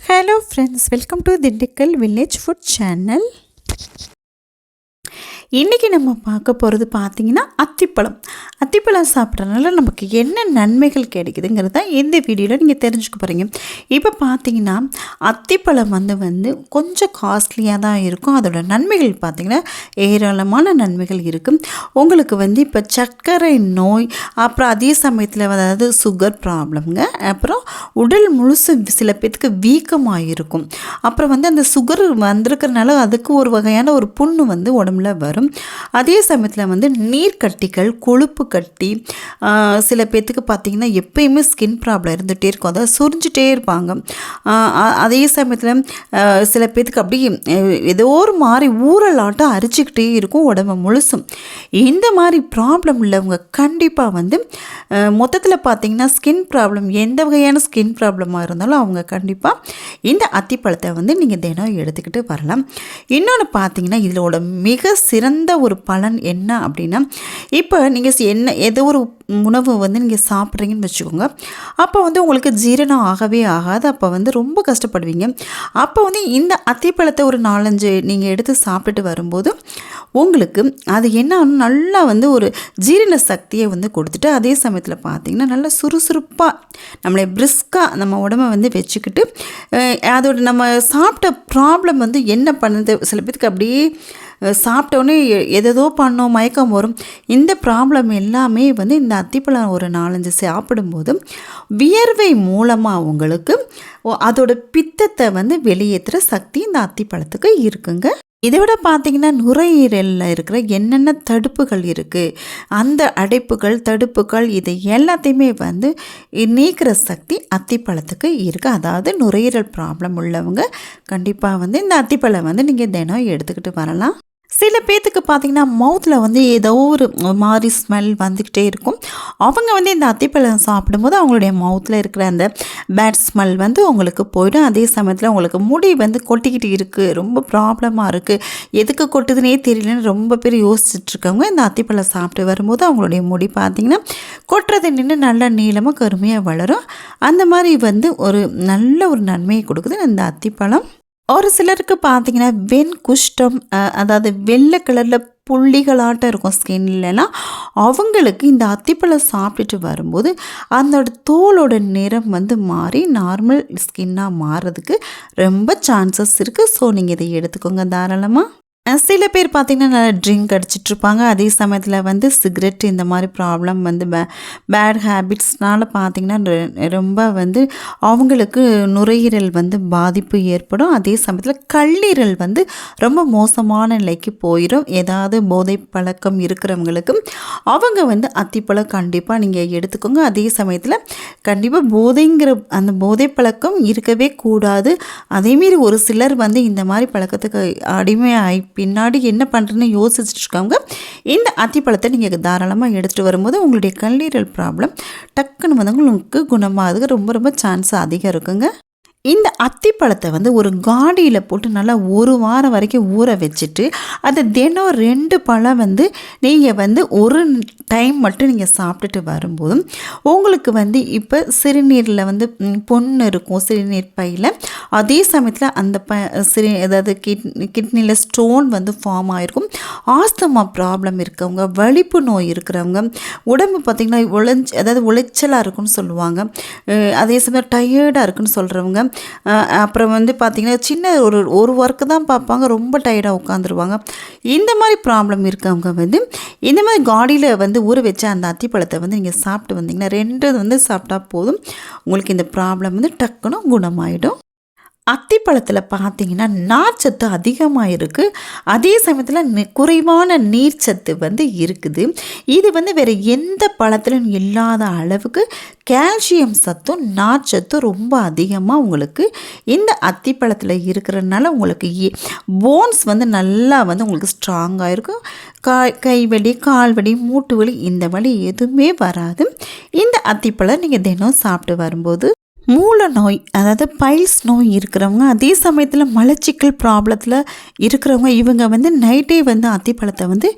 Hello friends, welcome to Dindigul Village Food Channel. இன்றைக்கி நம்ம பார்க்க போகிறது பார்த்திங்கன்னா அத்திப்பழம் சாப்பிட்றதுனால நமக்கு என்ன நன்மைகள் கிடைக்குதுங்கிறது தான் இந்த வீடியோவில் நீங்கள் தெரிஞ்சுக்க போகிறீங்க. இப்போ பார்த்திங்கன்னா அத்திப்பழம் வந்து கொஞ்சம் காஸ்ட்லியாக தான் இருக்கும். அதோட நன்மைகள் பார்த்திங்கன்னா ஏராளமான நன்மைகள் இருக்குது. உங்களுக்கு இப்போ சர்க்கரை நோய், அப்புறம் அதே சமயத்தில் அதாவது சுகர் ப்ராப்ளம்ங்க, அப்புறம் உடல் முழுசு சில பேத்துக்கு வீக்கமாக இருக்கும். அப்புறம் அந்த சுகர் வந்திருக்கிறனால அதுக்கு ஒரு வகையான ஒரு புண்ணு உடம்புல வரும். அதே சமயத்தில் நீர்க்கட்டிகள், கொழுப்பு கட்டி, சில பேர்த்துக்கு பார்த்திங்கன்னா எப்பயுமே ஸ்கின் ப்ராப்ளம் இருந்துகிட்டே இருக்கும், அதாவது சுரிஞ்சிட்டே இருப்பாங்க. அதே சமயத்தில் சில பேர்த்துக்கு அப்படி ஏதோ ஒரு மாதிரி ஊறலாட்டம் அரிச்சிக்கிட்டே இருக்கும் உடம்பு முழுசும். இந்த மாதிரி ப்ராப்ளம் உள்ளவங்க கண்டிப்பாக மொத்தத்தில் பார்த்திங்கன்னா ஸ்கின் ப்ராப்ளம், எந்த வகையான ஸ்கின் ப்ராப்ளமாக இருந்தாலும் அவங்க கண்டிப்பாக இந்த அத்திப்பழத்தை நீங்கள் தினம் எடுத்துக்கிட்டு வரலாம். இன்னொன்று பார்த்திங்கன்னா இதோட மிக சிறந்த ஒரு பலன் என்ன அப்படின்னா, இப்போ நீங்கள் ஏதோ ஒரு உணவு நீங்கள் சாப்பிட்றீங்கன்னு வச்சுக்கோங்க. அப்போ உங்களுக்கு ஜீரணம் ஆகவே ஆகாது. அப்போ ரொம்ப கஷ்டப்படுவீங்க. அப்போ இந்த அத்திப்பழத்தை ஒரு 4-5 நீங்கள் எடுத்து சாப்பிட்டுட்டு வரும்போது உங்களுக்கு அது என்ன நல்லா ஒரு ஜீரண சக்தியை கொடுத்துட்டு, அதே சமயத்தில் பார்த்திங்கன்னா நல்லா சுறுசுறுப்பாக நம்மளை பிரிஸ்காக நம்ம உடம்பை வச்சுக்கிட்டு, அதோட நம்ம சாப்பிட்ட ப்ராப்ளம் என்ன பண்ணுது, சில பேருக்கு அப்படியே சாப்பிட்டோன்னே எதோ பண்ணோம், மயக்கம் வரும். இந்த ப்ராப்ளம் எல்லாமே இந்த அத்திப்பழம் ஒரு 4-5 சாப்பிடும்போது வியர்வை மூலமாக உங்களுக்கு அதோட பித்தத்தை வெளியேற்றுற சக்தி இந்த அத்திப்பழத்துக்கு இருக்குங்க. இதை விட பார்த்திங்கன்னா நுரையீரலில் இருக்கிற என்னென்ன தடுப்புகள் இருக்குது, அந்த அடைப்புகள், தடுப்புகள், இதை எல்லாத்தையுமே நீக்கிற சக்தி அத்திப்பழத்துக்கு இருக்குது. அதாவது நுரையீரல் ப்ராப்ளம் உள்ளவங்க கண்டிப்பாக இந்த அத்திப்பழம் நீங்கள் தினம் எடுத்துக்கிட்டு வரலாம். சில பேர்த்துக்கு பார்த்திங்கன்னா மவுத்தில் ஏதோ ஒரு மாதிரி ஸ்மெல் வந்துக்கிட்டே இருக்கும். அவங்க இந்த அத்திப்பழம் சாப்பிடும்போது அவங்களுடைய மவுத்தில் இருக்கிற அந்த பேட் ஸ்மெல் உங்களுக்கு போயிடும். அதே சமயத்தில் உங்களுக்கு முடி கொட்டிக்கிட்டு இருக்குது, ரொம்ப ப்ராப்ளமாக இருக்குது, எதுக்கு கொட்டுதுன்னே தெரியலன்னு ரொம்ப பேர் யோசிச்சுட்ருக்கவங்க இந்த அத்திப்பழம் சாப்பிட்டு வரும்போது அவங்களுடைய முடி பார்த்திங்கன்னா கொட்டுறது நின்று நல்லா நீளமாக கருமையாக வளரும். அந்த மாதிரி ஒரு நல்ல ஒரு நன்மையை கொடுக்குது இந்த அத்திப்பழம். ஒரு சிலருக்கு பார்த்திங்கன்னா வெண்குஷ்டம், அதாவது வெள்ளை கலரில் புள்ளிகளாட்டம் இருக்கும் ஸ்கின்லலாம், அவங்களுக்கு இந்த அத்திப்பழம் சாப்பிட்டுட்டு வரும்போது அதோட தோலோட நிறம் மாறி நார்மல் ஸ்கின்னாக மாறுறதுக்கு ரொம்ப சான்சஸ் இருக்குது. ஸோ நீங்கள் இதை எடுத்துக்கோங்க தாராளமாக. சில பேர் பார்த்திங்கன்னா நல்லா ட்ரிங்க் அடிச்சிட்ருப்பாங்க. அதே சமயத்தில் சிகரெட், இந்த மாதிரி ப்ராப்ளம் பேட் ஹேபிட்ஸ்னால் பார்த்திங்கன்னா ரொம்ப அவங்களுக்கு நுரையீரல் பாதிப்பு ஏற்படும். அதே சமயத்தில் கல்லீரல் ரொம்ப மோசமான நிலைக்கு போயிடும். ஏதாவது போதை பழக்கம் இருக்கிறவங்களுக்கு அவங்க அத்திப்பழம் கண்டிப்பாக நீங்கள் எடுத்துக்கோங்க. அதே சமயத்தில் கண்டிப்பாக போதைங்கிற அந்த போதை பழக்கம் இருக்கவே கூடாது. அதேமாரி ஒரு சிலர் இந்த மாதிரி பழக்கத்துக்கு அடிமையாகி பின்னாடி என்ன பண்ணுறதுன்னு யோசிச்சுட்ருக்காங்க. இந்த அத்திப்பழத்தை நீங்கள் தாராளமாக எடுத்துகிட்டு வரும்போது உங்களுடைய கல்லீரல் ப்ராப்ளம் டக்குன்னு உங்களுக்கு குணமாகிறதுக்கு ரொம்ப ரொம்ப சான்ஸ் அதிகம் இருக்குங்க. இந்த அத்திப்பழத்தை ஒரு காடியில் போட்டு நல்லா 1 வாரம் வரைக்கும் ஊற வச்சுட்டு, அதை தினம் 2 பழம் நீங்கள் ஒரு டைம் மட்டும் நீங்கள் சாப்பிட்டுட்டு வரும்போதும் உங்களுக்கு இப்போ சிறுநீரில் பொண்ணு இருக்கும் சிறுநீர் பையில். அதே சமயத்தில் அந்த அதாவது கிட்னியில் ஸ்டோன் ஃபார்ம் ஆகிருக்கும். ஆஸ்துமா ப்ராப்ளம் இருக்கவங்க, வலிப்பு நோய் இருக்கிறவங்க, உடம்பு பார்த்திங்கன்னா அதாவது உளைச்சலாக இருக்குன்னு சொல்லுவாங்க. அதே சமயம் டயர்டாக இருக்குன்னு சொல்கிறவங்க, அப்புறம் பார்த்திங்கன்னா சின்ன ஒரு ஒர்க்கு தான் பார்ப்பாங்க, ரொம்ப டயர்டாக உட்காந்துருவாங்க. இந்த மாதிரி ப்ராப்ளம் இருக்கவங்க இந்த மாதிரி காடியில் ஊற வச்ச அந்த அத்திப்பழத்தை நீங்கள் சாப்பிட்டு வந்தீங்கன்னா 2 சாப்பிட்டா போதும், உங்களுக்கு இந்த ப்ராப்ளம் டக்குன்னு குணமாயிடும். அத்திப்பழத்தில் பார்த்திங்கன்னா நார்ச்சத்து அதிகமாக இருக்குது. அதே சமயத்தில் குறைவான நீர்ச்சத்து இருக்குது. இது வேறு எந்த பழத்திலும் இல்லாத அளவுக்கு கால்சியம் சத்தும் நார்ச்சத்தும் ரொம்ப அதிகமாக உங்களுக்கு இந்த அத்திப்பழத்தில் இருக்கிறதுனால உங்களுக்கு போன்ஸ் நல்லா உங்களுக்கு ஸ்ட்ராங்காக இருக்கும். கைவலி, கால் வலி, மூட்டு வலி, இந்த வலி எதுவுமே வராது இந்த அத்திப்பழம் நீங்கள் தினம் சாப்பிட்டு வரும்போது. மூல நோய் அதாவது பைல்ஸ் நோய் இருக்கிறவங்க, அதே சமயத்தில் மலச்சிக்கல் ப்ராப்ளத்தில் இருக்கிறவங்க, இவங்க வந்து நைட்டே வந்து அத்திப்பழத்தை வந்து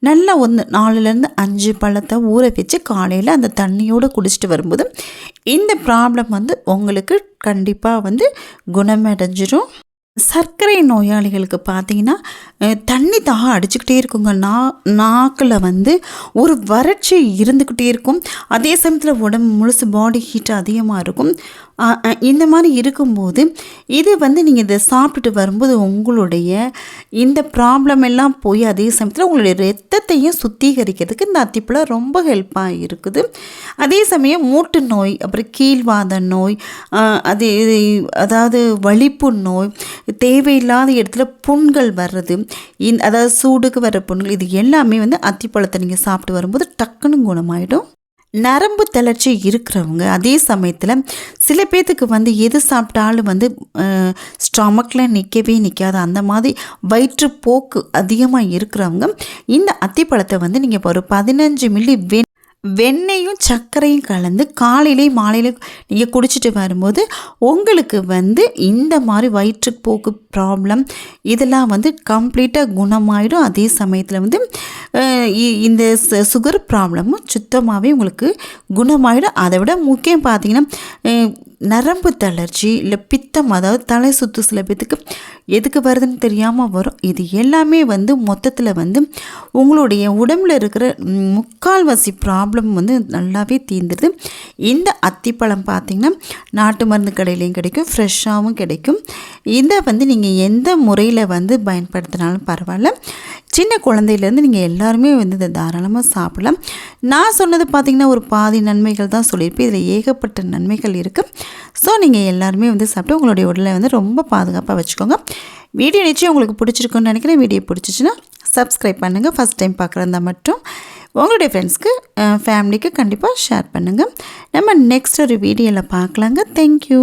நல்லா 4லேருந்து 5 பழத்தை ஊற வச்சு காலையில் அந்த தண்ணியோடு குடிச்சிட்டு வரும்போது இந்த ப்ராப்ளம் வந்து உங்களுக்கு கண்டிப்பாக வந்து குணமடைஞ்சிரும். சர்க்கரை நோயாளிகளுக்கு பார்த்தீங்கன்னா தண்ணி தாகம் அடிச்சுக்கிட்டே இருக்குங்க. நாக்கில் வந்து ஒரு வறட்சி இருந்துக்கிட்டே இருக்கும். அதே சமயத்தில் உடம்பு முழுசு பாடி ஹீட் அதிகமாக இருக்கும். இந்த மாதிரி இருக்கும்போது இது வந்து நீங்கள் இதை சாப்பிட்டுட்டு வரும்போது உங்களுடைய இந்த ப்ராப்ளம் எல்லாம் போய் அதே சமயத்தில் உங்களுடைய ரத்தத்தையும் சுத்திகரிக்கிறதுக்கு இந்த அத்திப்பழம் ரொம்ப ஹெல்ப்பாக இருக்குது. அதே சமயம் மூட்டு நோய், அப்புறம் கீழ்வாத நோய், அதாவது வலிப்பு நோய், தேவையில்லாத இடத்துல புண்கள் வர்றது, அதாவது சூடுக்கு வர்ற புண்கள், இது எல்லாமே வந்து அத்திப்பழத்தை நீங்கள் சாப்பிட்டு வரும்போது டக்குன்னு குணமாயிடும். நரம்பு தளர்ச்சி இருக்கிறவங்க, அதே சமயத்தில் சில பேர்த்துக்கு வந்து எது சாப்பிட்டாலும் வந்து ஸ்டொமக்கில் நிற்காது, அந்த மாதிரி வயிற்றுப்போக்கு அதிகமாக இருக்கிறவங்க இந்த அத்திப்பழத்தை வந்து நீங்கள் ஒரு 15 மில்லி வெண்ணெயும் சர்க்கரையும் கலந்து காலையிலையும் மாலையிலையும் நீங்கள் குடிச்சிட்டு வரும்போது உங்களுக்கு வந்து இந்த மாதிரி வயிற்றுப்போக்கு ப்ராப்ளம் இதெல்லாம் வந்து கம்ப்ளீட்டாக குணமாயிடும். அதே சமயத்தில் வந்து இந்த சுகர் ப்ராப்ளமும் சுத்தமாகவே உங்களுக்கு குணமாயிடும். அதை விட முக்கியம் பார்த்திங்கன்னா நரம்பு தளர்ச்சி இல்லை பித்தம், அதாவது தலை சுற்று சில பேத்துக்கு எதுக்கு வருதுன்னு தெரியாமல் வரும். இது எல்லாமே வந்து மொத்தத்தில் வந்து உங்களுடைய உடம்பில் இருக்கிற முக்கால்வாசி ப்ராப்ளம் வந்து நல்லாவே தீர்ந்துடுது. இந்த அத்திப்பழம் பார்த்திங்கன்னா நாட்டு மருந்து கடையிலையும் கிடைக்கும், ஃப்ரெஷ்ஷாகவும் கிடைக்கும். இதை வந்து நீங்கள் எந்த முறையில் வந்து பயன்படுத்தினாலும் பரவாயில்ல. சின்ன குழந்தையிலேருந்து நீங்கள் எல்லாருமே வந்து இதை தாராளமாக சாப்பிடலாம். நான் சொன்னது பார்த்திங்கன்னா ஒரு பாதி நன்மைகள் தான் சொல்லியிருப்பேன். இதில் ஏகப்பட்ட நன்மைகள் இருக்குது. ஸோ நீங்கள் எல்லாருமே வந்து சாப்பிட்டு உங்களுடைய உடலை வந்து ரொம்ப பாதுகாப்பாக வச்சுக்கோங்க. வீடியோ நிச்சயம் உங்களுக்கு பிடிச்சிருக்குன்னு நினைக்கிறேன். வீடியோ பிடிச்சிச்சின்னா சப்ஸ்கிரைப் பண்ணுங்கள். ஃபஸ்ட் டைம் பார்க்குறதா மட்டும் உங்களுடைய ஃப்ரெண்ட்ஸ்க்கு ஃபேமிலிக்கு கண்டிப்பாக ஷேர் பண்ணுங்கள். நம்ம நெக்ஸ்ட் ஒரு வீடியோவில் பார்க்கலாங்க. தேங்க்யூ.